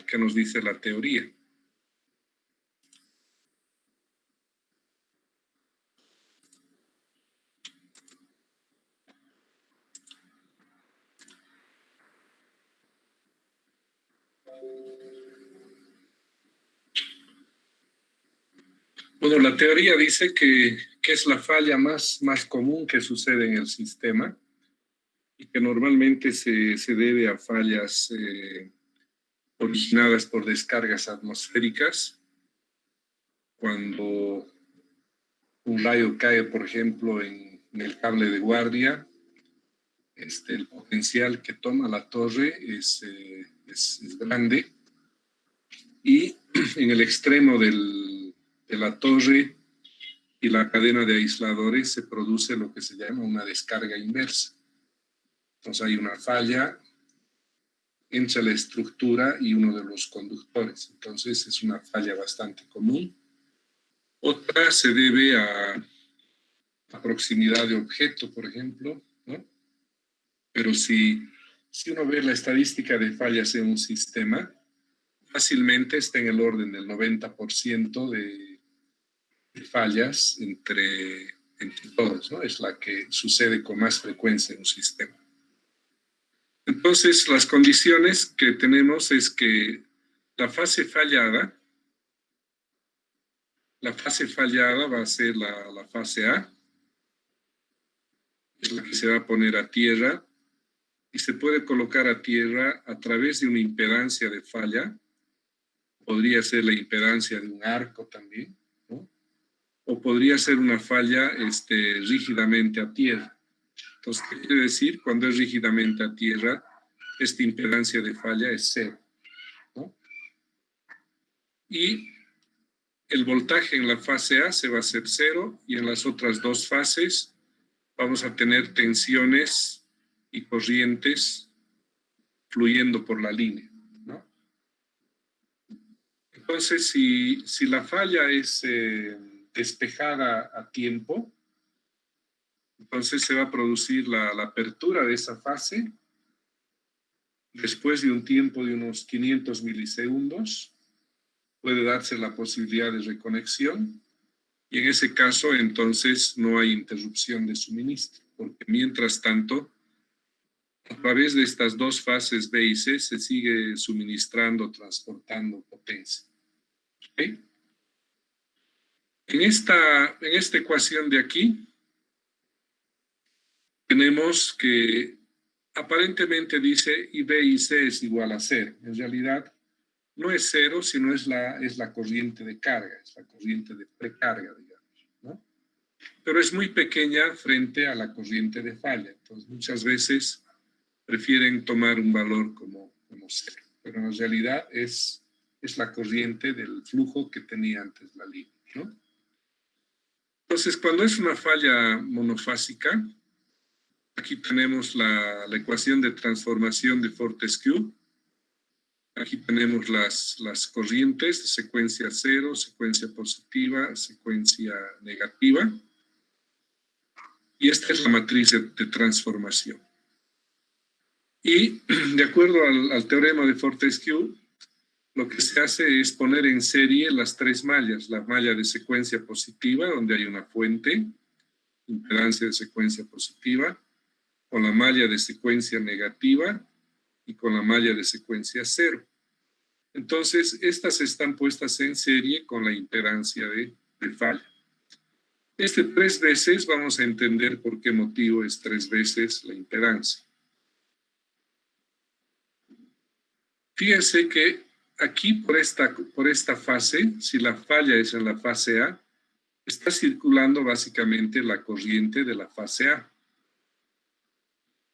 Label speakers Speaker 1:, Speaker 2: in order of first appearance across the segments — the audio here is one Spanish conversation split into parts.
Speaker 1: qué nos dice la teoría. Bueno, la teoría dice que es la falla más común que sucede en el sistema y que normalmente se debe a fallas originadas por descargas atmosféricas. Cuando un rayo cae, por ejemplo, en el cable de guardia, el potencial que toma la torre es grande y en el extremo de la torre y la cadena de aisladores se produce lo que se llama una descarga inversa. Entonces hay una falla entre la estructura y uno de los conductores. Entonces es una falla bastante común. Otra se debe a proximidad de objeto, por ejemplo, ¿no? Pero si uno ve la estadística de fallas en un sistema, fácilmente está en el orden del 90% de fallas entre todos, ¿no? Es la que sucede con más frecuencia en un sistema. Entonces, las condiciones que tenemos es que la fase fallada va a ser la fase A, es la que se va a poner a tierra y se puede colocar a tierra a través de una impedancia de falla. Podría ser la impedancia de un arco también, ¿no? O podría ser una falla rígidamente a tierra. Entonces, ¿qué quiere decir? Cuando es rígidamente a tierra, esta impedancia de falla es cero, ¿no? Y el voltaje en la fase A se va a hacer cero y en las otras dos fases vamos a tener tensiones y corrientes fluyendo por la línea, ¿no? Entonces, si la falla es despejada a tiempo, entonces se va a producir la apertura de esa fase después de un tiempo de unos 500 milisegundos. Puede darse la posibilidad de reconexión y en ese caso entonces no hay interrupción de suministro, porque mientras tanto, a través de estas dos fases B y C se sigue suministrando, transportando potencia. ¿Okay? En esta ecuación de aquí, tenemos que aparentemente dice y B y C es igual a cero. En realidad, no es cero, sino es la corriente de carga, es la corriente de precarga, digamos, ¿no? Pero es muy pequeña frente a la corriente de falla. Entonces, muchas veces prefieren tomar un valor como cero. Pero en realidad es la corriente del flujo que tenía antes la línea, ¿no? Entonces, cuando es una falla monofásica, aquí tenemos la ecuación de transformación de Fortescue. Aquí tenemos las corrientes de secuencia cero, secuencia positiva, secuencia negativa. Y esta es la matriz de transformación. Y de acuerdo al teorema de Fortescue, lo que se hace es poner en serie las tres mallas. La malla de secuencia positiva, donde hay una fuente, impedancia de secuencia positiva, con la malla de secuencia negativa y con la malla de secuencia cero. Entonces, estas están puestas en serie con la impedancia de falla. Tres veces vamos a entender por qué motivo es tres veces la impedancia. Fíjense que aquí por esta fase, si la falla es en la fase A, está circulando básicamente la corriente de la fase A.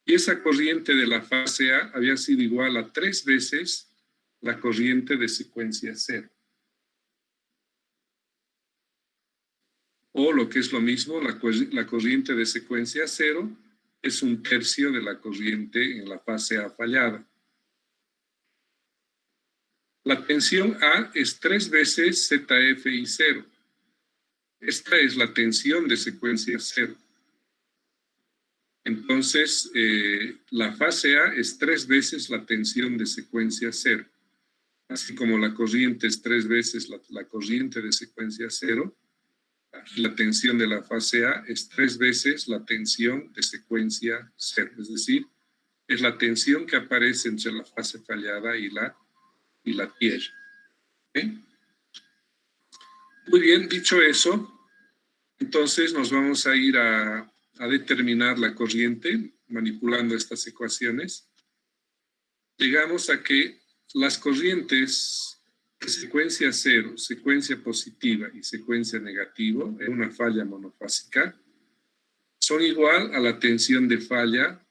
Speaker 1: Y esa corriente de la fase A había sido igual a 3 veces la corriente de secuencia cero. O lo que es lo mismo, la corriente de secuencia cero es 1/3 de la corriente en la fase A fallada. La tensión A es 3 veces ZF y 0. Esta es la tensión de secuencia cero. Entonces, la fase A es 3 veces la tensión de secuencia 0. Así como la corriente es 3 veces la corriente de secuencia 0, aquí la tensión de la fase A es 3 veces la tensión de secuencia 0. Es decir, es la tensión que aparece entre la fase fallada y la tierra. ¿Okay? Muy bien, dicho eso, entonces nos vamos a ir a determinar la corriente manipulando estas ecuaciones. Llegamos a que las corrientes de secuencia 0, secuencia positiva y secuencia negativa en una falla monofásica son igual a la tensión de falla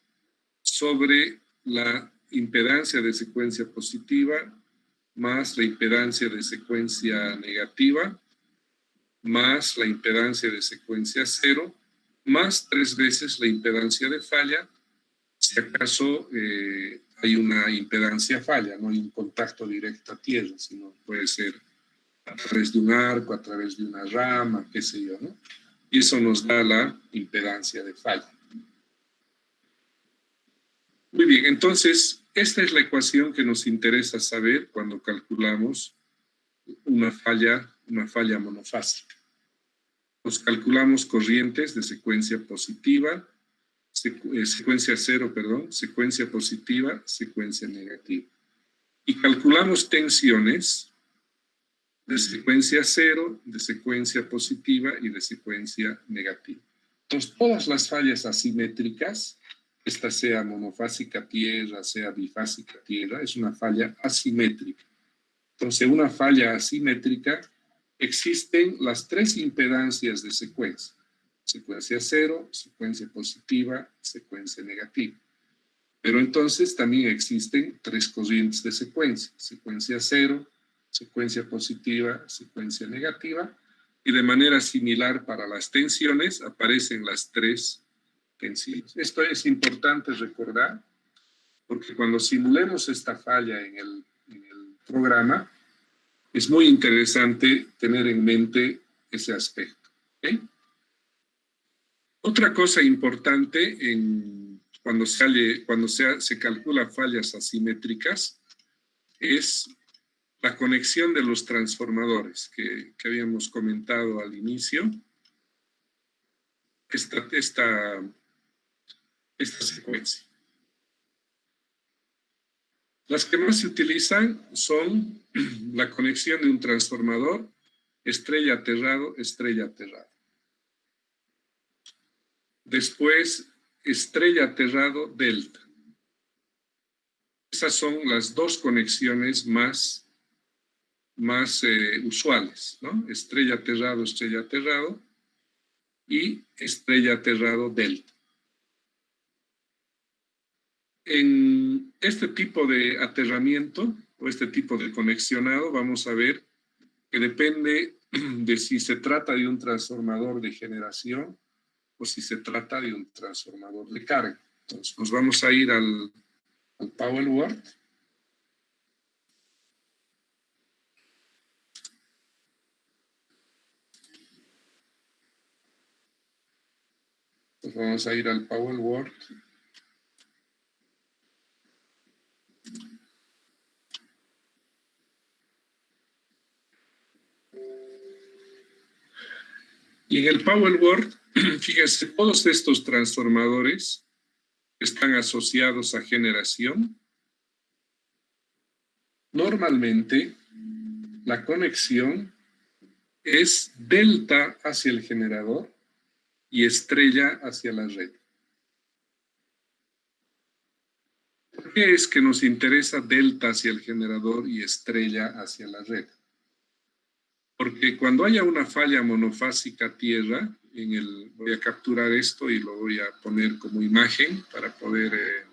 Speaker 1: sobre la impedancia de secuencia positiva más la impedancia de secuencia negativa más la impedancia de secuencia 0 más 3 veces la impedancia de falla si acaso hay una impedancia falla, no hay un contacto directo a tierra, sino puede ser a través de un arco, a través de una rama, qué sé yo, ¿no? Y eso nos da la impedancia de falla. Muy bien, entonces, esta es la ecuación que nos interesa saber cuando calculamos una falla monofásica. Nos calculamos corrientes de secuencia positiva, secuencia 0, perdón, secuencia positiva, secuencia negativa. Y calculamos tensiones de secuencia 0, de secuencia positiva y de secuencia negativa. Entonces, todas las fallas asimétricas, esta sea monofásica tierra, sea bifásica tierra, es una falla asimétrica. Entonces, una falla asimétrica, existen las 3 impedancias de secuencia. Secuencia 0, secuencia positiva, secuencia negativa. Pero entonces también existen 3 corrientes de secuencia. Secuencia 0, secuencia positiva, secuencia negativa. Y de manera similar para las tensiones aparecen las 3 tensiones. Esto es importante recordar porque cuando simulemos esta falla en el programa, es muy interesante tener en mente ese aspecto. ¿Okay? Otra cosa importante cuando se calcula fallas asimétricas es la conexión de los transformadores que habíamos comentado al inicio. Esta secuencia. Las que más se utilizan son la conexión de un transformador, estrella-aterrado, estrella-aterrado. Después, estrella-aterrado, delta. Esas son las 2 conexiones más usuales, ¿no? Estrella-aterrado, estrella-aterrado y estrella-aterrado, delta. En este tipo de aterramiento o este tipo de conexionado vamos a ver que depende de si se trata de un transformador de generación o si se trata de un transformador de carga. Entonces nos vamos a ir al Power Word. Nos vamos a ir al Power Word. Y en el Power Word, fíjense, todos estos transformadores están asociados a generación. Normalmente, la conexión es delta hacia el generador y estrella hacia la red. ¿Por qué es que nos interesa delta hacia el generador y estrella hacia la red? Porque cuando haya una falla monofásica tierra, voy a capturar esto y lo voy a poner como imagen para poder...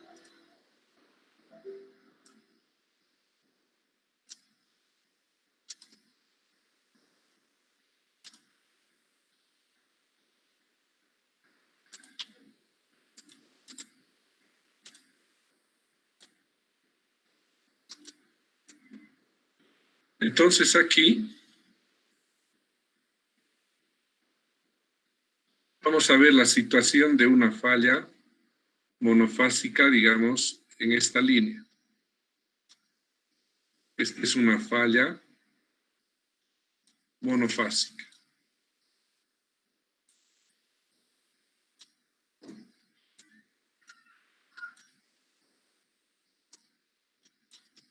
Speaker 1: Entonces aquí vamos a ver la situación de una falla monofásica, digamos, en esta línea. Esta es una falla monofásica.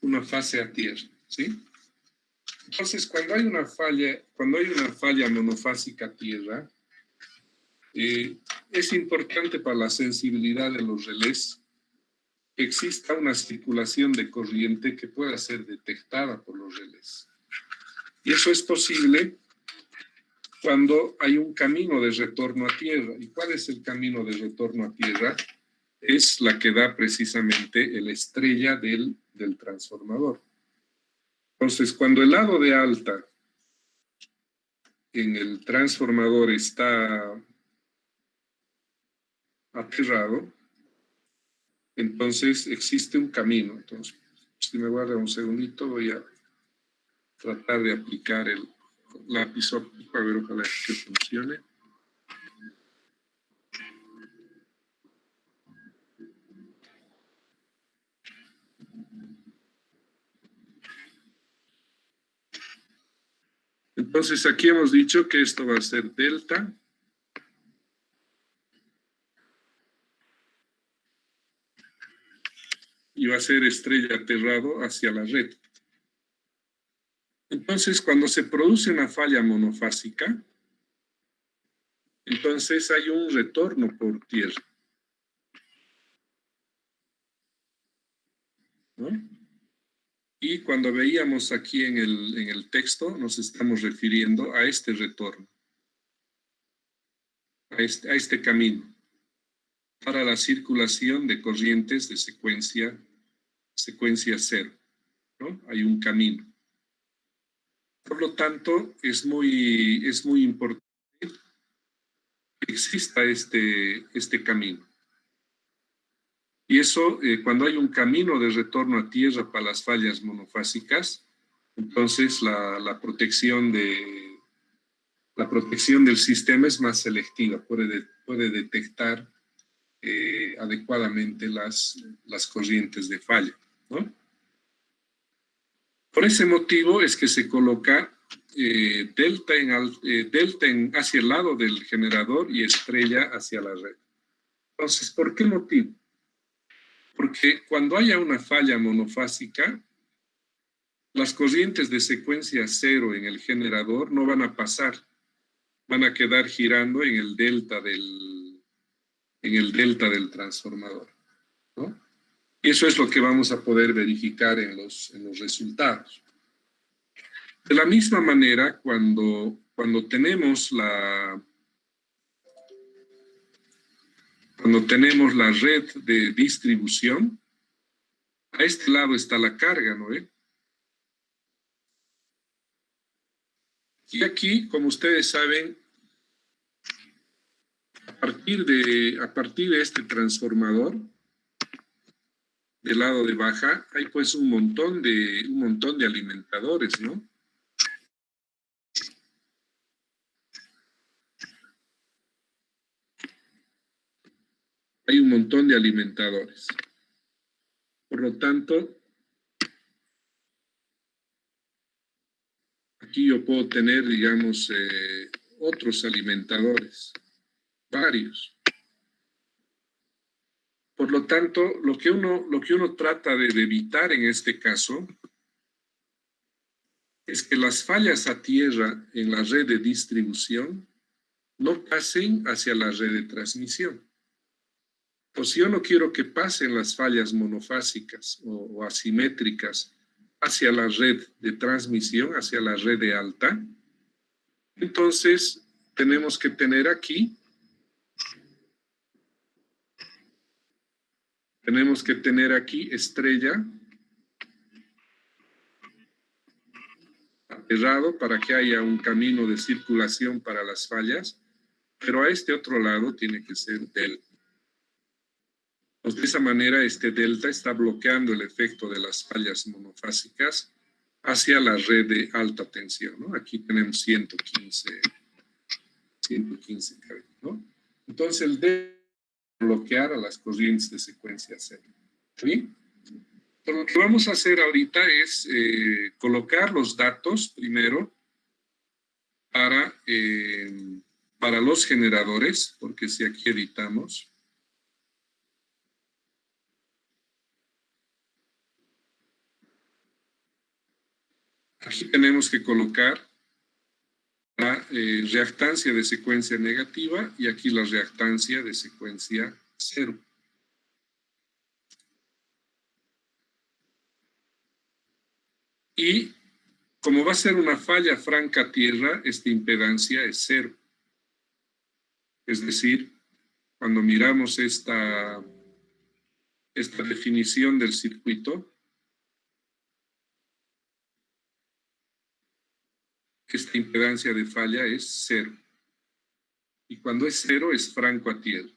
Speaker 1: Una fase a tierra, ¿sí? Entonces, cuando hay una falla monofásica a tierra, es importante para la sensibilidad de los relés que exista una circulación de corriente que pueda ser detectada por los relés. Y eso es posible cuando hay un camino de retorno a tierra. ¿Y cuál es el camino de retorno a tierra? Es la que da precisamente la estrella del transformador. Entonces, cuando el lado de alta en el transformador está aterrado, entonces existe un camino. Entonces, si me guarda un segundito, voy a tratar de aplicar el lápiz óptico, a ver, ojalá que funcione. Entonces, aquí hemos dicho que esto va a ser delta. Y va a ser estrella aterrado hacia la red. Entonces, cuando se produce una falla monofásica, entonces hay un retorno por tierra, ¿no? Y cuando veíamos aquí en el texto, nos estamos refiriendo a este retorno, a este camino, para la circulación de corrientes de secuencia cero, ¿no? Hay un camino. Por lo tanto, es muy importante que exista este camino. Y eso, cuando hay un camino de retorno a tierra para las fallas monofásicas, entonces la protección del sistema es más selectiva, puede detectar adecuadamente las corrientes de falla, ¿no? Por ese motivo es que se coloca delta hacia el lado del generador y estrella hacia la red. Entonces, ¿por qué motivo? Porque cuando haya una falla monofásica, las corrientes de secuencia cero en el generador no van a pasar, van a quedar girando en el delta del transformador, ¿no? Y eso es lo que vamos a poder verificar en los resultados. De la misma manera, cuando tenemos la red de distribución, a este lado está la carga, ¿no ve? Y aquí, como ustedes saben, a partir de este transformador, del lado de baja, hay pues un montón de alimentadores, ¿no? Hay un montón de alimentadores. Por lo tanto, aquí yo puedo tener, digamos, otros alimentadores, varios. Por lo tanto, lo que uno trata de evitar en este caso es que las fallas a tierra en la red de distribución no pasen hacia la red de transmisión. Pues yo no quiero que pasen las fallas monofásicas o asimétricas hacia la red de transmisión, hacia la red de alta. Entonces, tenemos que tener aquí estrella aterrado para que haya un camino de circulación para las fallas, pero a este otro lado tiene que ser delta. Pues de esa manera, este delta está bloqueando el efecto de las fallas monofásicas hacia la red de alta tensión, ¿no? Aquí tenemos 115 kV, ¿no? Entonces, el delta bloquear a las corrientes de secuencia cero. ¿Sí? Pero lo que vamos a hacer ahorita es colocar los datos primero para los generadores, porque si aquí editamos, aquí tenemos que colocar la reactancia de secuencia negativa y aquí la reactancia de secuencia cero. Y como va a ser una falla franca tierra, esta impedancia es cero. Es decir, cuando miramos esta definición del circuito, esta impedancia de falla es cero. Y cuando es cero es franco a tierra.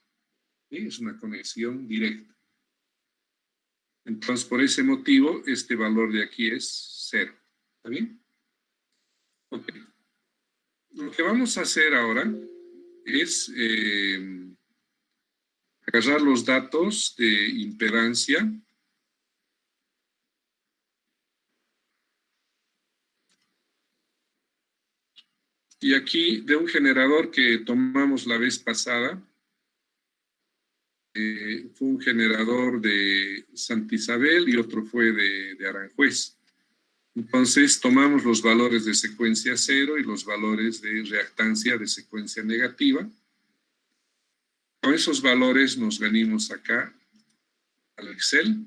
Speaker 1: ¿Sí? Es una conexión directa. Entonces, por ese motivo, este valor de aquí es cero. ¿Está bien? Ok. Lo que vamos a hacer ahora es agarrar los datos de impedancia y aquí de un generador que tomamos la vez pasada, fue un generador de Santa Isabel y otro fue de Aranjuez. Entonces tomamos los valores de secuencia cero y los valores de reactancia de secuencia negativa. Con esos valores nos venimos acá al Excel.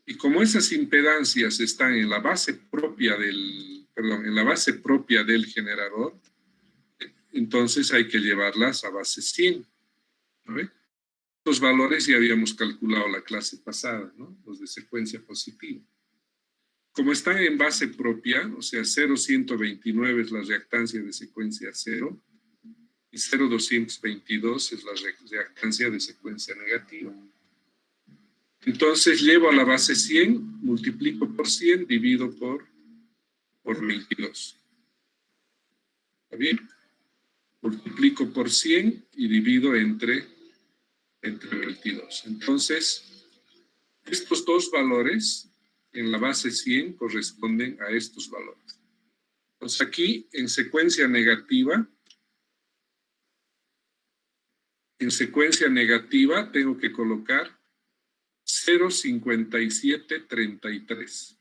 Speaker 1: Y como esas impedancias están en la base propia en la base propia del generador, entonces hay que llevarlas a base 100. ¿No? Los valores ya habíamos calculado la clase pasada, ¿no? Los de secuencia positiva. Como están en base propia, o sea, 0,129 es la reactancia de secuencia 0 y 0,222 es la reactancia de secuencia negativa. Entonces llevo a la base 100, multiplico por 100, divido por 22. ¿Está bien? Multiplico por 100 y divido entre 22. Entonces, estos dos valores en la base 100 corresponden a estos valores. Entonces aquí en secuencia negativa tengo que colocar 0,5733.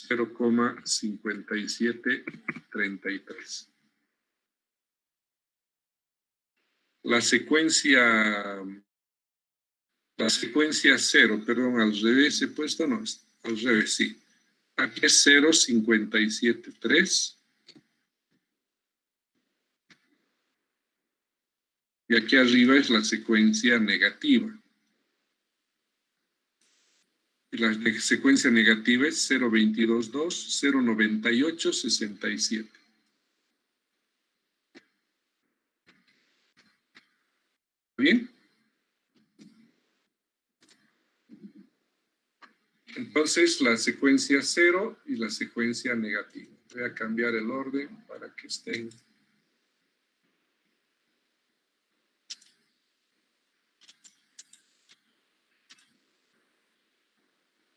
Speaker 1: 0,5733. La secuencia 0, perdón, al revés he puesto, no, al revés, sí. Aquí es 0,573. Y aquí arriba es la secuencia negativa. Y la secuencia negativa es 0,222, 0,98, 67. ¿Bien? Entonces, la secuencia 0 y la secuencia negativa. Voy a cambiar el orden para que estén.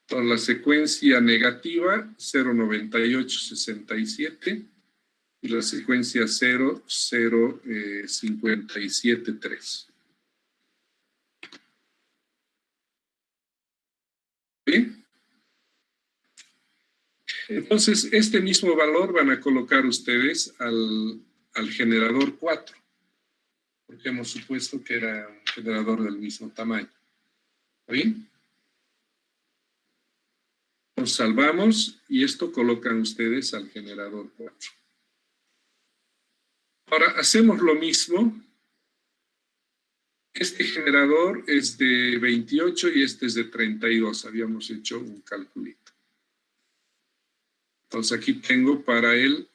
Speaker 1: Entonces, la secuencia negativa, 0,9867, y la secuencia 0,0573. ¿Bien? Entonces, este mismo valor van a colocar ustedes al generador 4, porque hemos supuesto que era un generador del mismo tamaño. ¿Está bien? Nos salvamos y esto colocan ustedes al generador 4. Ahora, hacemos lo mismo. Este generador es de 28 y este es de 32. Habíamos hecho un calculito. Entonces aquí tengo para él,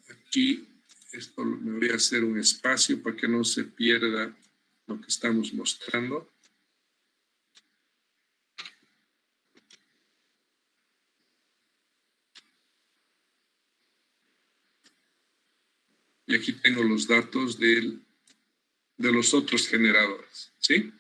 Speaker 1: aquí, esto me voy a hacer un espacio para que no se pierda lo que estamos mostrando. Y aquí tengo los datos de los otros generadores, ¿sí?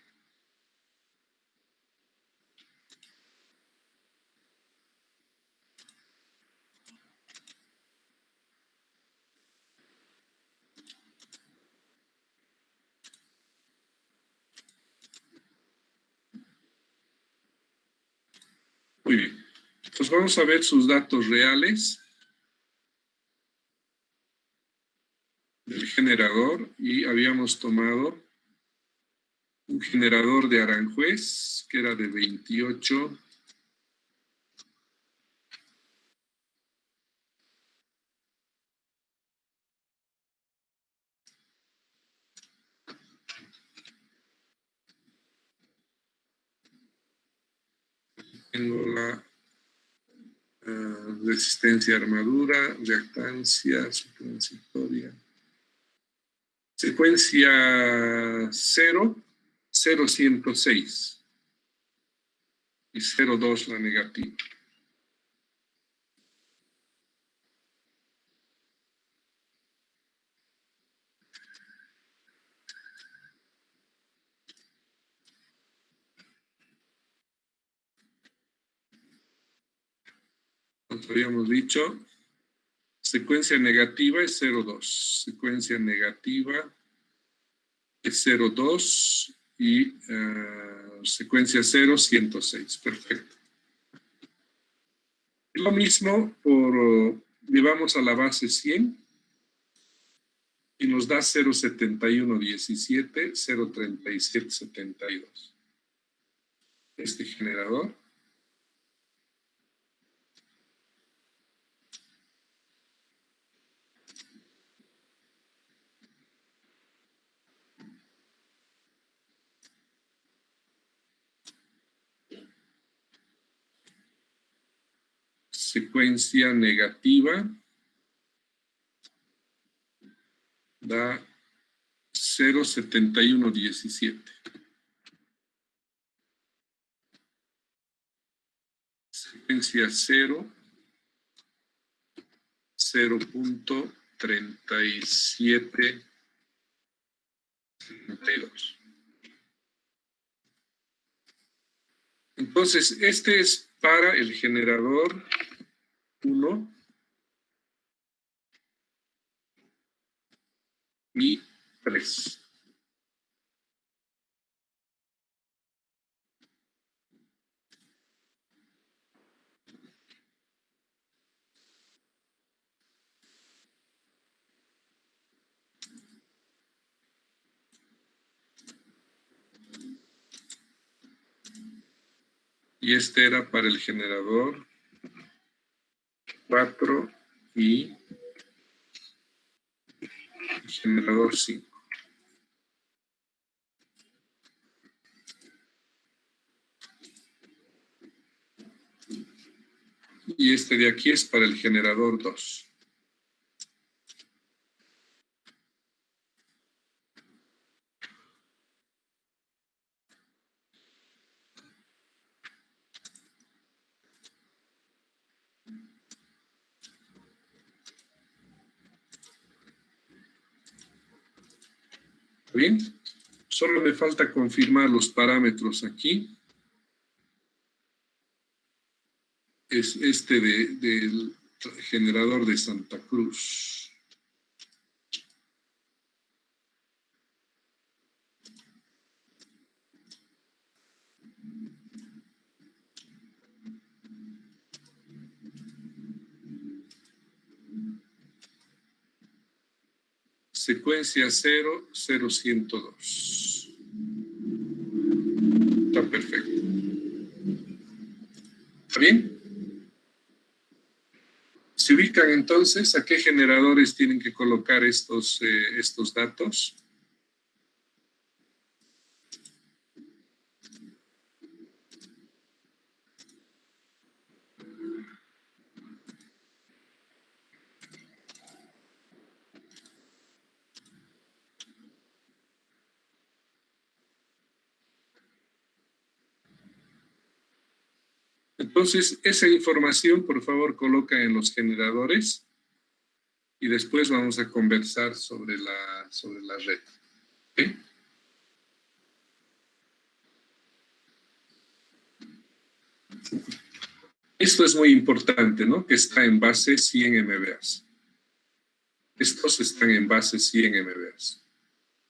Speaker 1: Muy bien. Entonces vamos a ver sus datos reales del generador y habíamos tomado un generador de Aranjuez que era de 28. Tengo la resistencia a armadura, reactancia, transitoria. Secuencia 0, 0106 y 02 la negativa. Como habíamos dicho, secuencia negativa es 02, secuencia negativa es 02 y secuencia 0, 106. Perfecto. Lo mismo llevamos a la base 100 y nos da 07117, 03772. Este generador. Secuencia negativa da 07117. Secuencia 0, 0.3772. Entonces, este es para el generador 1 y 3. Y este era para el generador 4 y el generador 5. Y este de aquí es para el generador 2. ¿Bien? Solo me falta confirmar los parámetros aquí. Es este del generador de Santa Cruz. Secuencia 0, 0102. Está perfecto. ¿Está bien? ¿Se ubican entonces a qué generadores tienen que colocar estos datos? Entonces, esa información, por favor, coloca en los generadores y después vamos a conversar sobre la red. ¿Okay? Esto es muy importante, ¿no? Que está en base 100 MBAs. Estos están en base 100 MBAs.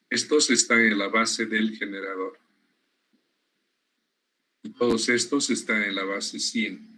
Speaker 1: Estos están en la base del generador. Y todos estos están en la base 100.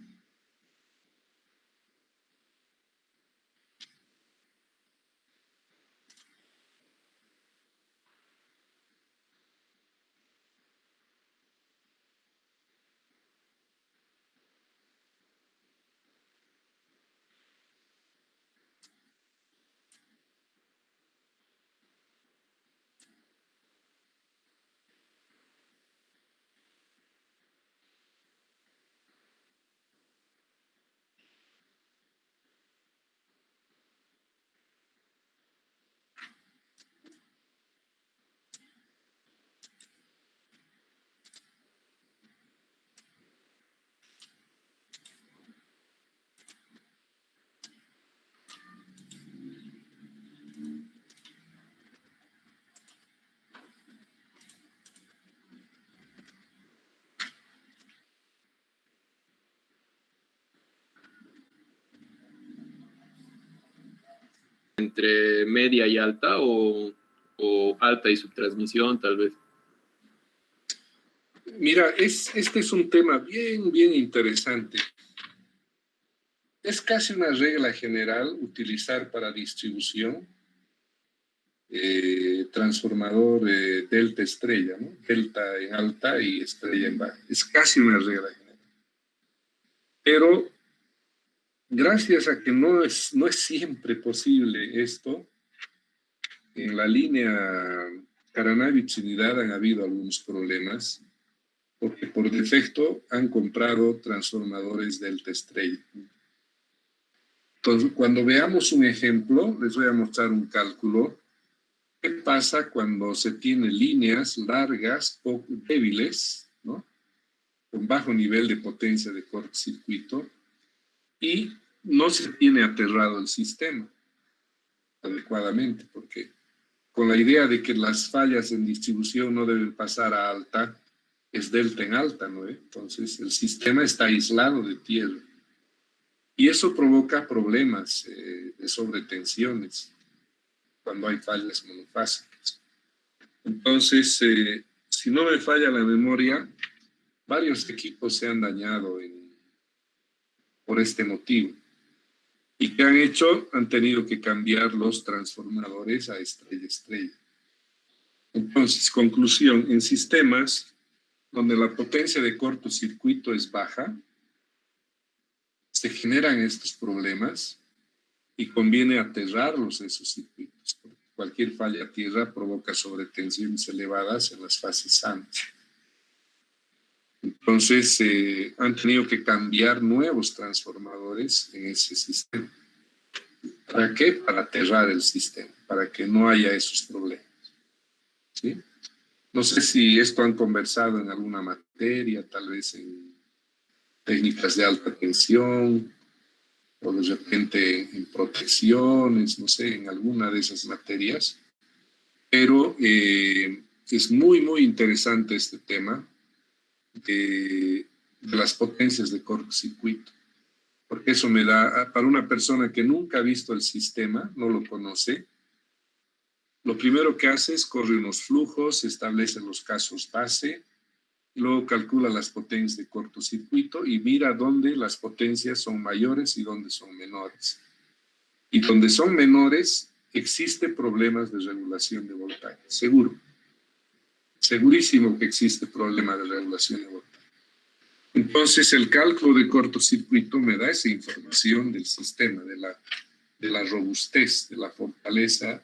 Speaker 2: Entre media y alta o alta y subtransmisión, tal vez.
Speaker 1: Mira, este es un tema bien, bien interesante. Es casi una regla general utilizar para distribución transformador delta estrella, ¿no? Delta en alta y estrella en baja. Es casi una regla general. Pero gracias a que no es siempre posible esto, en la línea Caranavi-Trinidad han habido algunos problemas, porque por defecto han comprado transformadores delta estrella. Entonces, cuando veamos un ejemplo, les voy a mostrar un cálculo. ¿Qué pasa cuando se tiene líneas largas, poco débiles, ¿no? Con bajo nivel de potencia de cortocircuito y no se tiene aterrado el sistema adecuadamente? Porque con la idea de que las fallas en distribución no deben pasar a alta, es delta en alta, ¿no? Entonces el sistema está aislado de tierra. Y eso provoca problemas de sobretensiones cuando hay fallas monofásicas. Entonces, si no me falla la memoria, varios equipos se han dañado por este motivo. ¿Y qué han hecho? Han tenido que cambiar los transformadores a estrella-estrella. Entonces, conclusión, en sistemas donde la potencia de cortocircuito es baja, se generan estos problemas y conviene aterrarlos esos circuitos, porque cualquier falla a tierra provoca sobretensiones elevadas en las fases sanas. Entonces, han tenido que cambiar nuevos transformadores en ese sistema. ¿Para qué? Para aterrar el sistema, para que no haya esos problemas. ¿Sí? No sé si esto han conversado en alguna materia, tal vez en técnicas de alta tensión, o de repente en protecciones, no sé, en alguna de esas materias. Pero es muy, muy interesante este tema de las potencias de cortocircuito, porque eso me da, para una persona que nunca ha visto el sistema, no lo conoce, lo primero que hace es corre unos flujos, establece los casos base, luego calcula las potencias de cortocircuito y mira dónde las potencias son mayores y dónde son menores. Y donde son menores, existe problemas de regulación de voltaje, seguro. Segurísimo que existe problema de regulación de voltaje. Entonces, el cálculo de cortocircuito me da esa información del sistema, de la robustez, de la fortaleza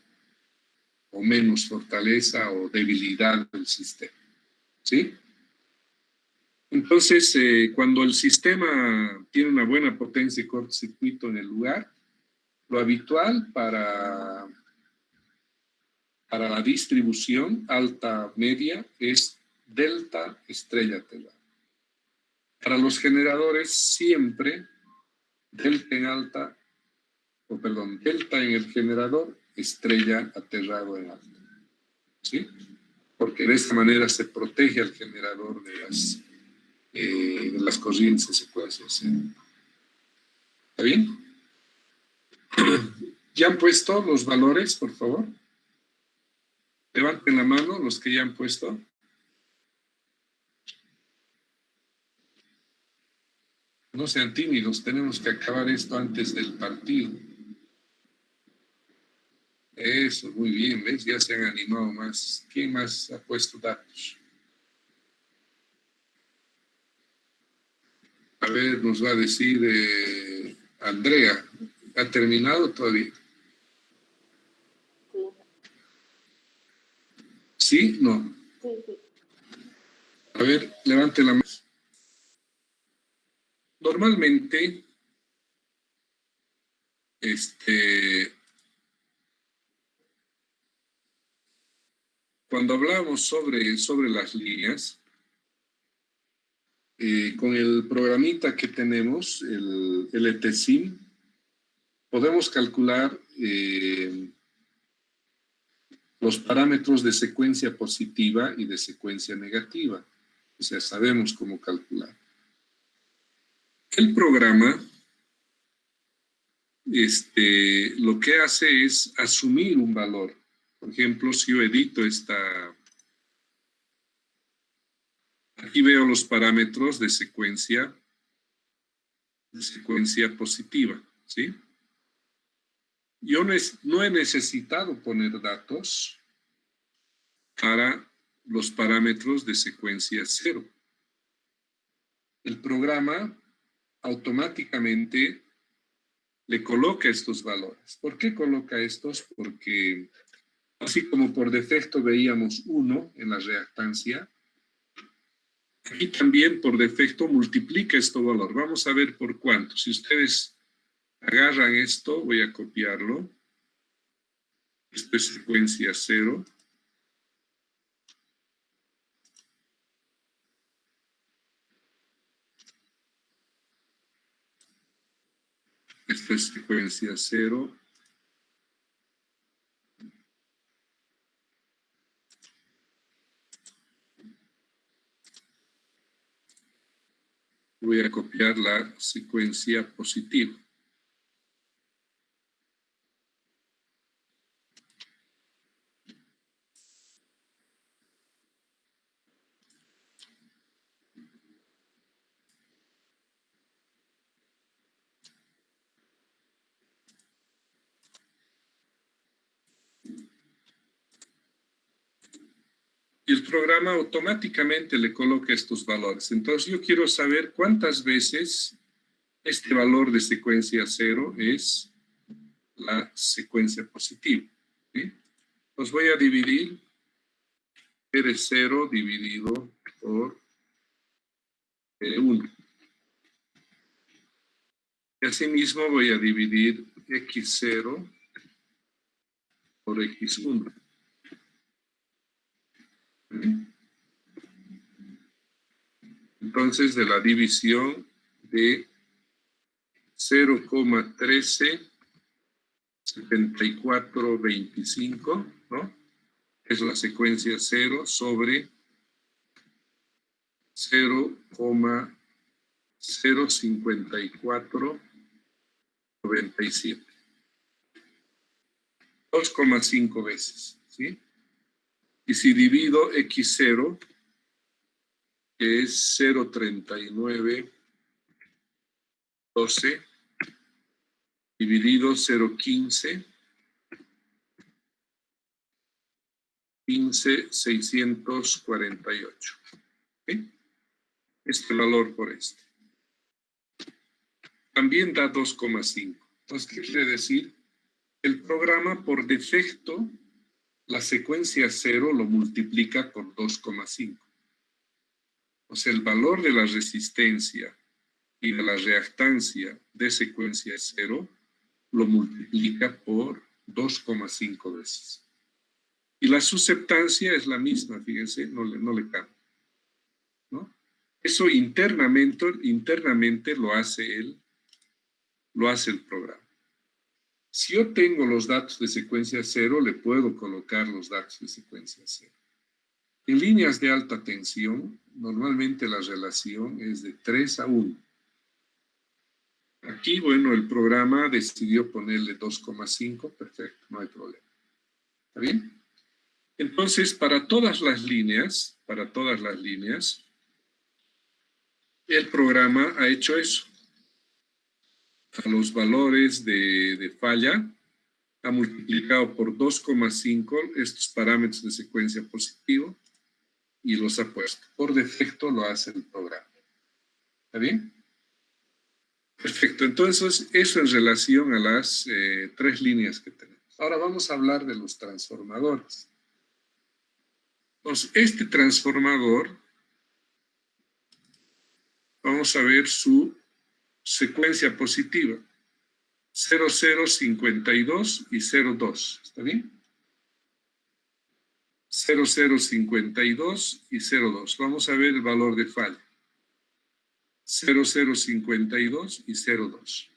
Speaker 1: o menos fortaleza o debilidad del sistema. ¿Sí? Entonces, cuando el sistema tiene una buena potencia de cortocircuito en el lugar, lo habitual para la distribución alta-media es delta estrella telar. Para los generadores, siempre delta en alta delta en el generador, estrella aterrado en alto. ¿Sí? Porque de esta manera se protege al generador de las corrientes de secuencia cero. ¿Está bien? ¿Ya han puesto los valores, por favor? Levanten la mano los que ya han puesto. No sean tímidos, tenemos que acabar esto antes del partido. Eso, muy bien, ¿ves? Ya se han animado más. ¿Quién más ha puesto datos? A ver, nos va a decir Andrea. ¿Ha terminado todavía? ¿Sí? ¿No?
Speaker 3: Sí.
Speaker 1: A ver, levante la mano. Normalmente, cuando hablamos sobre las líneas, con el programita que tenemos, el LTSIM, podemos calcular los parámetros de secuencia positiva y de secuencia negativa. O sea, sabemos cómo calcular. El programa lo que hace es asumir un valor. Por ejemplo, si yo edito aquí veo los parámetros de secuencia positiva, ¿sí? Yo no he necesitado poner datos para los parámetros de secuencia cero. El programa automáticamente le coloca estos valores. ¿Por qué coloca estos? Porque así como por defecto veíamos 1 en la reactancia, aquí también por defecto multiplica este valor. Vamos a ver por cuánto. Si ustedes agarran esto, voy a copiarlo. Esto es secuencia 0. Esto es secuencia 0. Voy a copiar la secuencia positiva. Y el programa automáticamente le coloca estos valores. Entonces yo quiero saber cuántas veces este valor de secuencia 0 es la secuencia positiva. ¿Sí? Los voy a dividir R0 dividido por R1. Y asimismo voy a dividir X0 por X1. ¿Sí? Entonces, de la división de 0,137425, ¿no? Es la secuencia 0 sobre 0,05497. 2,5 veces, ¿sí? Y si divido X0, que es 0,3912, dividido 0,15, 15,648. ¿Sí? Este valor por este. También da 2,5. Entonces, ¿qué quiere decir? El programa por defecto, la secuencia 0 lo multiplica por 2,5. O sea, el valor de la resistencia y de la reactancia de secuencia 0 lo multiplica por 2,5 veces. Y la susceptancia es la misma, fíjense, no le cambia, ¿no? Eso internamente lo hace el programa. Si yo tengo los datos de secuencia 0, le puedo colocar los datos de secuencia 0. En líneas de alta tensión, normalmente la relación es de 3:1. Aquí, bueno, el programa decidió ponerle 2,5, perfecto, no hay problema. ¿Está bien? Entonces, para todas las líneas, el programa ha hecho eso. A los valores de falla, ha multiplicado por 2,5 estos parámetros de secuencia positivo y los ha puesto. Por defecto lo hace el programa. ¿Está bien? Perfecto. Entonces, eso en relación a las 3 líneas que tenemos. Ahora vamos a hablar de los transformadores. Entonces, este transformador, vamos a ver su secuencia positiva. 00, 52 y 02. ¿Está bien? 00, 52 y 02. Vamos a ver el valor de falla. 00, 52 y 02.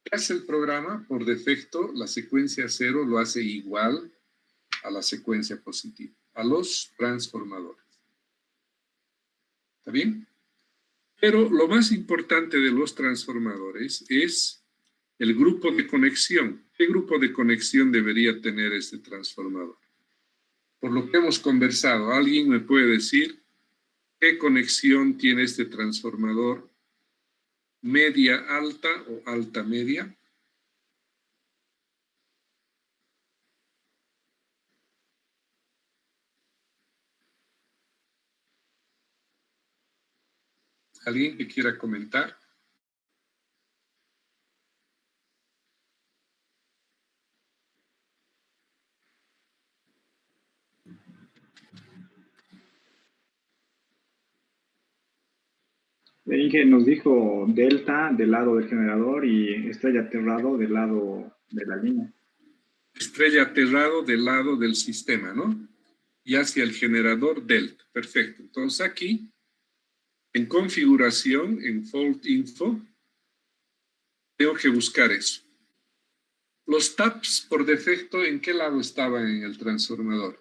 Speaker 1: ¿Qué hace el programa? Por defecto, la secuencia 0 lo hace igual a la secuencia positiva, a los transformadores. ¿Está bien? Pero lo más importante de los transformadores es el grupo de conexión. ¿Qué grupo de conexión debería tener este transformador? Por lo que hemos conversado, ¿alguien me puede decir qué conexión tiene este transformador? ¿Media alta o alta media? ¿Alguien que quiera comentar?
Speaker 3: Inge nos dijo delta del lado del generador y estrella aterrado del lado de la línea.
Speaker 1: Estrella aterrado del lado del sistema, ¿no? Y hacia el generador delta. Perfecto. Entonces aquí, en configuración, en fault info, tengo que buscar eso. Los taps, por defecto, ¿en qué lado estaban en el transformador?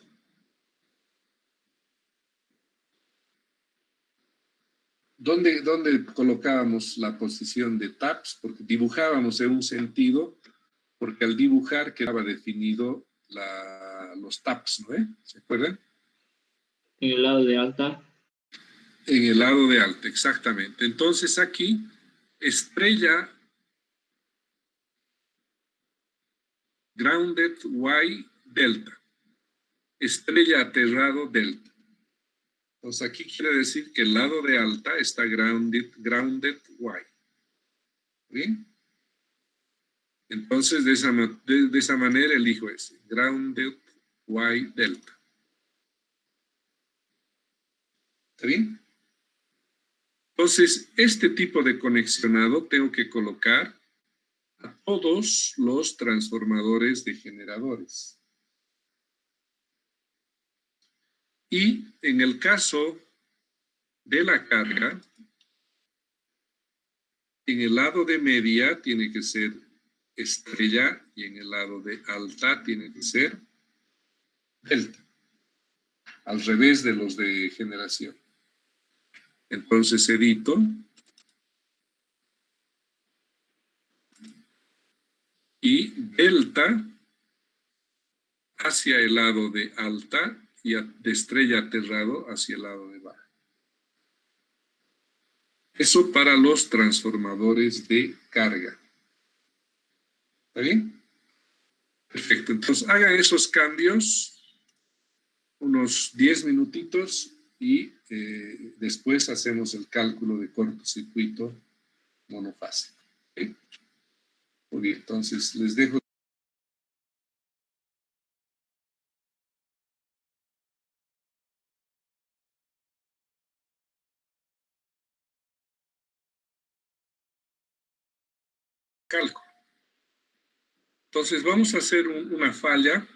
Speaker 1: ¿Dónde colocábamos la posición de taps? Porque dibujábamos en un sentido, porque al dibujar quedaba definido los taps, ¿no? ¿Se acuerdan?
Speaker 4: En el lado de alta.
Speaker 1: En el lado de alta, exactamente. Entonces aquí, estrella grounded Y delta. Estrella aterrado delta. Entonces aquí quiere decir que el lado de alta está grounded Y. ¿Bien? Entonces de esa manera elijo ese, grounded Y delta. ¿Está bien? Entonces, este tipo de conexionado tengo que colocar a todos los transformadores de generadores. Y en el caso de la carga, en el lado de media tiene que ser estrella y en el lado de alta tiene que ser delta. Al revés de los de generación. Entonces edito. Y delta hacia el lado de alta y de estrella aterrado hacia el lado de baja. Eso para los transformadores de carga. ¿Está bien? Perfecto. Entonces hagan esos cambios unos 10 minutitos y después hacemos el cálculo de cortocircuito monofásico. ¿Okay? Muy bien, entonces les dejo. Cálculo. Entonces vamos a hacer una falla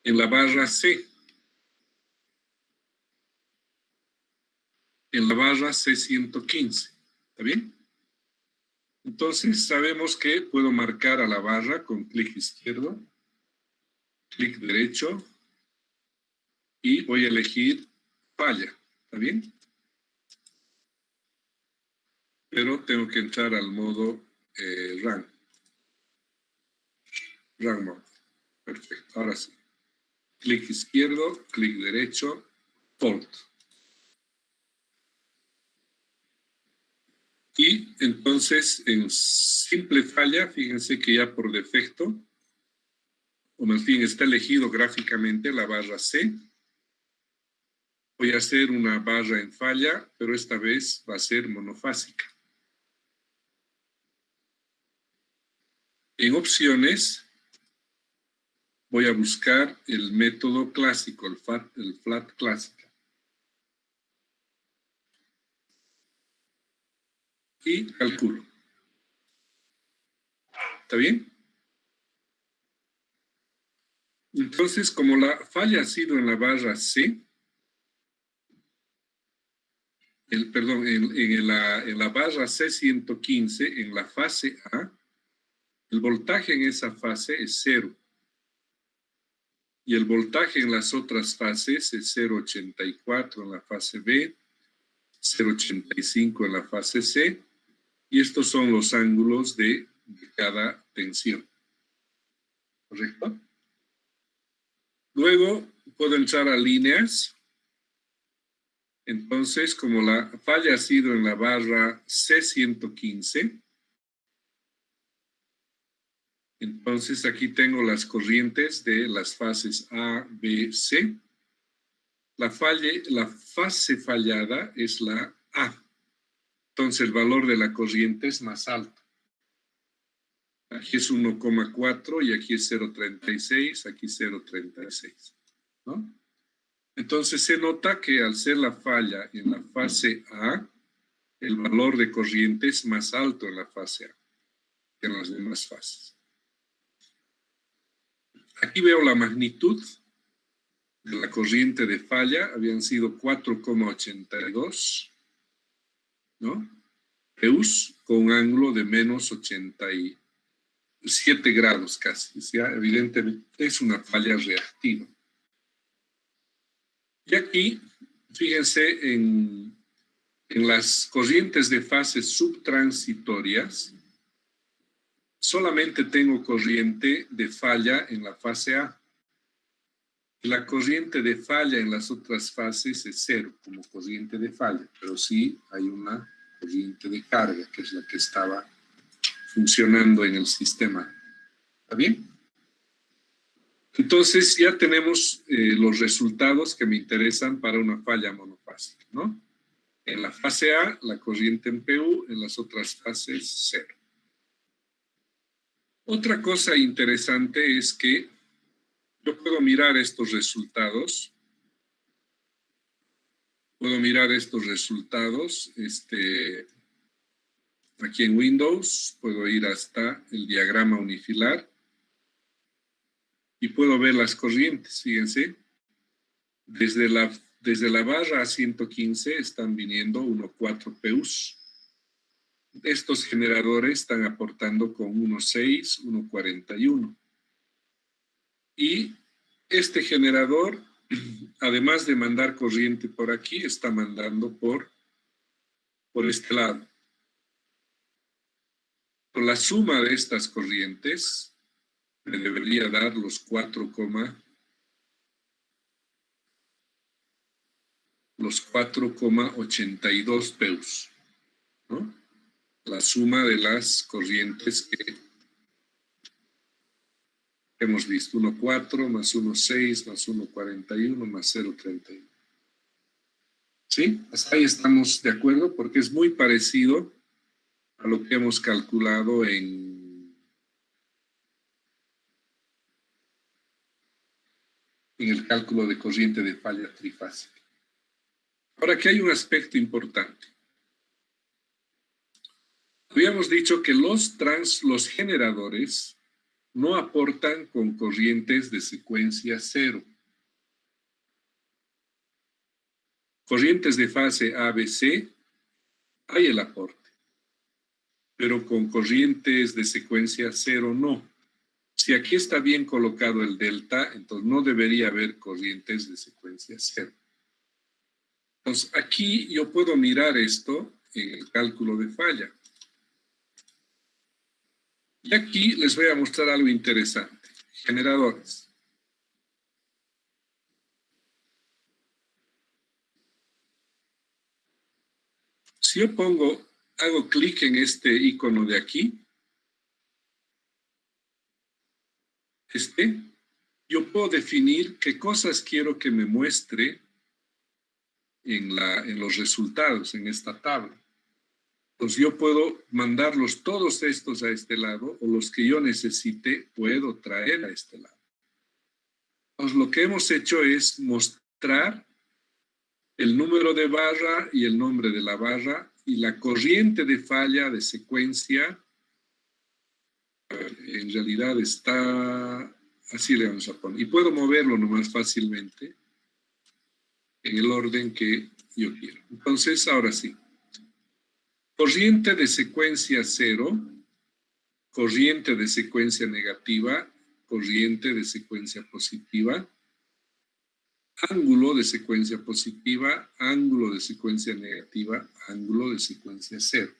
Speaker 1: en la barra C. En la barra C115. ¿Está bien? Entonces sabemos que puedo marcar a la barra con clic izquierdo, clic derecho, y voy a elegir falla. ¿Está bien? Pero tengo que entrar al modo run. Run mode. Perfecto, ahora sí. Clic izquierdo, clic derecho, fault. Y entonces en simple falla, fíjense que ya por defecto, o más bien está elegido gráficamente la barra C. Voy a hacer una barra en falla, pero esta vez va a ser monofásica. En opciones, voy a buscar el método clásico, el flat clásica. Y calculo. ¿Está bien? Entonces, como la falla ha sido en la barra C, en la barra C115, en la fase A, el voltaje en esa fase es 0. Y el voltaje en las otras fases es 0,84 en la fase B, 0,85 en la fase C, y estos son los ángulos de cada tensión. ¿Correcto? Luego puedo entrar a líneas. Entonces, como la falla ha sido en la barra C115, entonces aquí tengo las corrientes de las fases A, B, C. La fase fallada es la A. Entonces el valor de la corriente es más alto. Aquí es 1,4 y aquí es 0,36, aquí 0,36. ¿No? Entonces se nota que al ser la falla en la fase A, el valor de corriente es más alto en la fase A que en las demás fases. Aquí veo la magnitud de la corriente de falla, habían sido 4,82, ¿no? Eus con un ángulo de menos 87 grados casi. O sea, evidentemente es una falla reactiva. Y aquí, fíjense en las corrientes de fases subtransitorias, solamente tengo corriente de falla en la fase A. La corriente de falla en las otras fases es 0 como corriente de falla, pero sí hay una corriente de carga, que es la que estaba funcionando en el sistema. ¿Está bien? Entonces ya tenemos los resultados que me interesan para una falla monofásica, ¿no? En la fase A, la corriente en PU, en las otras fases, 0. Otra cosa interesante es que yo puedo mirar estos resultados. Puedo mirar estos resultados aquí en Windows. Puedo ir hasta el diagrama unifilar y puedo ver las corrientes. Fíjense, desde la barra a 115 están viniendo 1,4 PUs. Estos generadores están aportando con 1,6, 1,41. Y este generador, además de mandar corriente por aquí, está mandando por este lado. Por la suma de estas corrientes me debería dar los 4,82 PEUs, ¿no? La suma de las corrientes que hemos visto, 1,4 más 1,6 más 1,41 más 0,31. ¿Sí? Hasta ahí estamos de acuerdo porque es muy parecido a lo que hemos calculado en el cálculo de corriente de falla trifásica. Ahora, aquí hay un aspecto importante. Habíamos dicho que los generadores no aportan con corrientes de secuencia 0. Corrientes de fase ABC, hay el aporte. pero con corrientes de secuencia 0 no. Si aquí está bien colocado el delta, entonces no debería haber corrientes de secuencia 0. Entonces, aquí yo puedo mirar esto en el cálculo de falla. Y aquí les voy a mostrar algo interesante. Generadores. Si yo hago clic en este icono de aquí, yo puedo definir qué cosas quiero que me muestre en los resultados, en esta tabla. Entonces yo puedo mandarlos todos estos a este lado, o los que yo necesite puedo traer a este lado. Entonces lo que hemos hecho es mostrar el número de barra y el nombre de la barra y la corriente de falla de secuencia. En realidad está, así le vamos a poner. Y puedo moverlo nomás fácilmente en el orden que yo quiero. Entonces, ahora sí. Corriente de secuencia 0, corriente de secuencia negativa, corriente de secuencia positiva, ángulo de secuencia positiva, ángulo de secuencia negativa, ángulo de secuencia 0.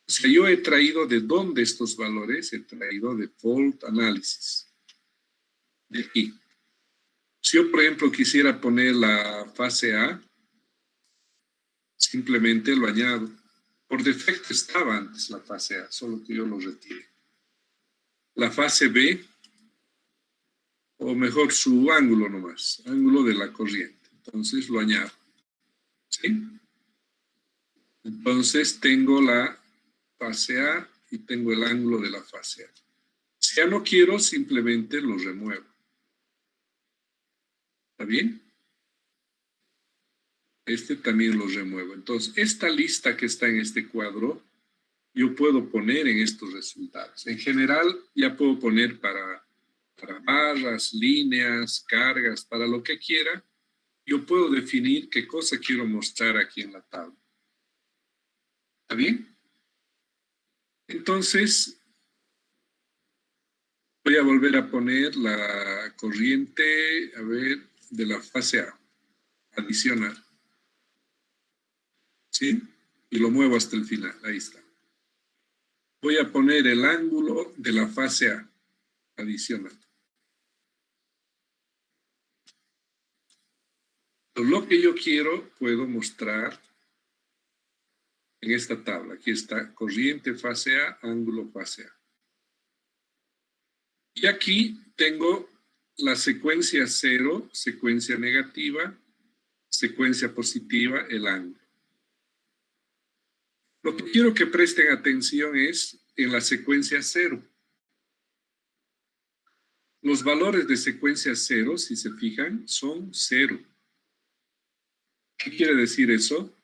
Speaker 1: O sea, yo he traído de dónde estos valores, he traído de fault analysis. De aquí. Si yo, por ejemplo, quisiera poner la fase A, simplemente lo añado. Por defecto estaba antes la fase A, solo que yo lo retire. La fase B, o mejor su ángulo nomás, ángulo de la corriente. Entonces lo añado. ¿Sí? Entonces tengo la fase A y tengo el ángulo de la fase A. Si ya no quiero, simplemente lo remuevo. ¿Está bien? Este también lo remuevo. Entonces, esta lista que está en este cuadro, yo puedo poner en estos resultados. En general, ya puedo poner para barras, líneas, cargas, para lo que quiera. Yo puedo definir qué cosa quiero mostrar aquí en la tabla. ¿Está bien? Entonces, voy a volver a poner la corriente, a ver, de la fase A, adicional. ¿Sí? Y lo muevo hasta el final, ahí está. Voy a poner el ángulo de la fase A, adicional. Entonces, lo que yo quiero, puedo mostrar en esta tabla. Aquí está, corriente fase A, ángulo fase A. Y aquí tengo la secuencia 0, secuencia negativa, secuencia positiva, el ángulo. Lo que quiero que presten atención es en la secuencia 0. Los valores de secuencia 0, si se fijan, son 0. ¿Qué quiere decir eso?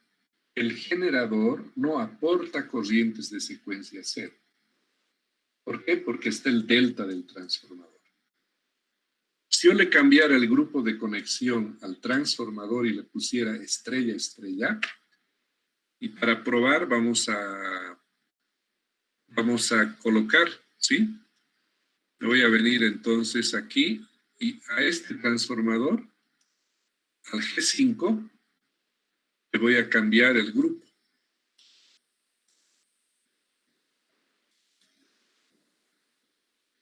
Speaker 1: El generador no aporta corrientes de secuencia 0. ¿Por qué? Porque está el delta del transformador. Si yo le cambiara el grupo de conexión al transformador y le pusiera estrella, estrella, y para probar vamos a colocar, ¿sí? Me voy a venir entonces aquí y a este transformador, al G5, le voy a cambiar el grupo.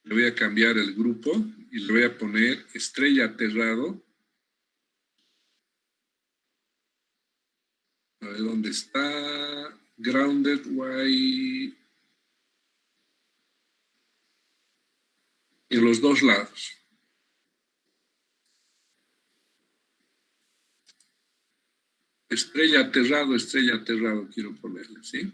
Speaker 1: Le voy a cambiar el grupo y le voy a poner estrella aterrado. A ver dónde está. Grounded Y. En los dos lados. Estrella aterrado quiero ponerle, ¿sí?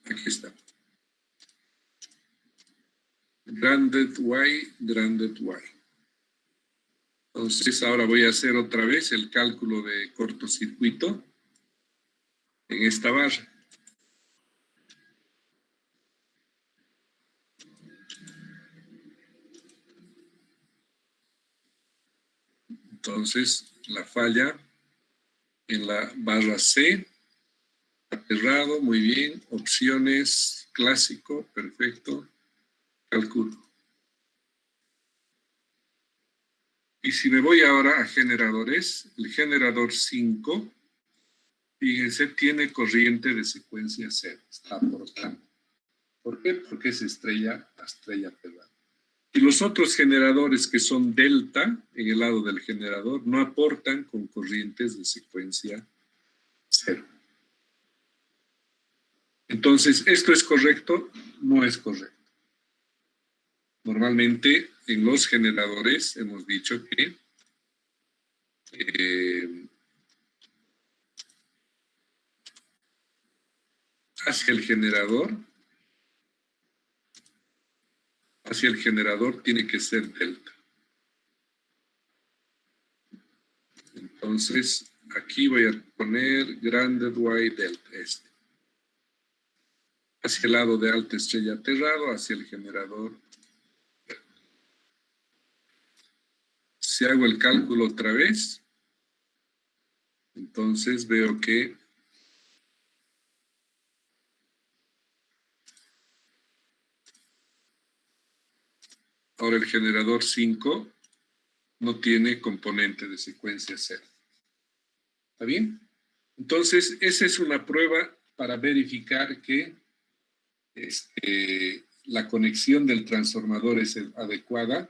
Speaker 1: Aquí está. Grounded Y. Entonces ahora voy a hacer otra vez el cálculo de cortocircuito en esta barra. Entonces, la falla en la barra C, aterrado, muy bien. Opciones, clásico, perfecto. Calculo. Y si me voy ahora a generadores, el generador 5, fíjense, tiene corriente de secuencia 0, está aportando. ¿Por qué? Porque es estrella a estrella aterrada. Y los otros generadores que son delta, en el lado del generador, no aportan con corrientes de secuencia 0. Entonces, ¿esto es correcto? No es correcto. Normalmente, en los generadores hemos dicho que hacia el generador tiene que ser delta. Entonces, aquí voy a poner grounded y delta, este. Hacia el lado de alta estrella aterrado, hacia el generador. Si hago el cálculo otra vez, entonces veo que ahora el generador 5 no tiene componente de secuencia 0. ¿Está bien? Entonces, esa es una prueba para verificar que la conexión del transformador es adecuada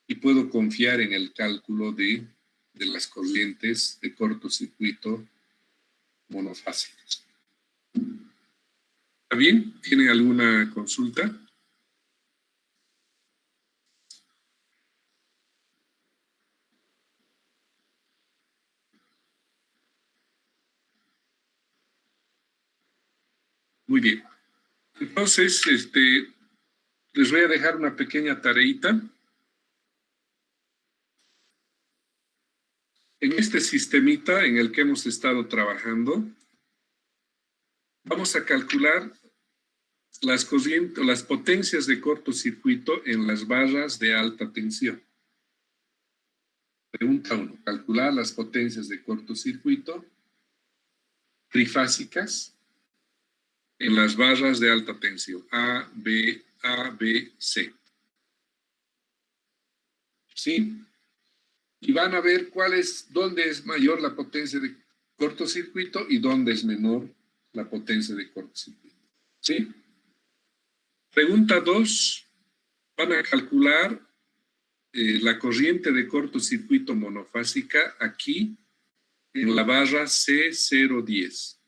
Speaker 1: y puedo confiar en el cálculo de las corrientes de cortocircuito monofásicas. ¿Está bien? ¿Tienen alguna consulta? Muy bien. Entonces, les voy a dejar una pequeña tareita. En este sistemita en el que hemos estado trabajando, vamos a calcular las corrientes, las potencias de cortocircuito en las barras de alta tensión. Pregunta 1. Calcular las potencias de cortocircuito trifásicas en las barras de alta tensión. A, B, C. ¿Sí? Y van a ver dónde es mayor la potencia de cortocircuito y dónde es menor la potencia de cortocircuito. ¿Sí? Pregunta 2. Van a calcular la corriente de cortocircuito monofásica aquí en la barra C010.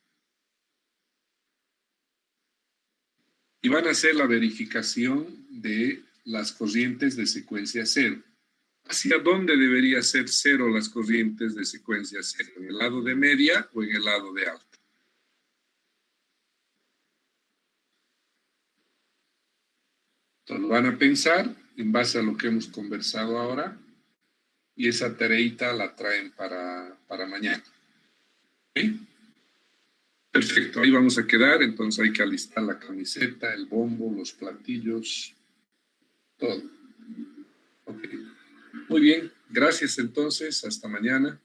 Speaker 1: Y van a hacer la verificación de las corrientes de secuencia 0. ¿Hacia dónde debería ser 0 las corrientes de secuencia 0? ¿En el lado de media o en el lado de alta? Entonces lo van a pensar en base a lo que hemos conversado ahora y esa tareita la traen para mañana. ¿Okay? Perfecto, ahí vamos a quedar, entonces hay que alistar la camiseta, el bombo, los platillos, todo. Okay. Muy bien, gracias entonces, hasta mañana.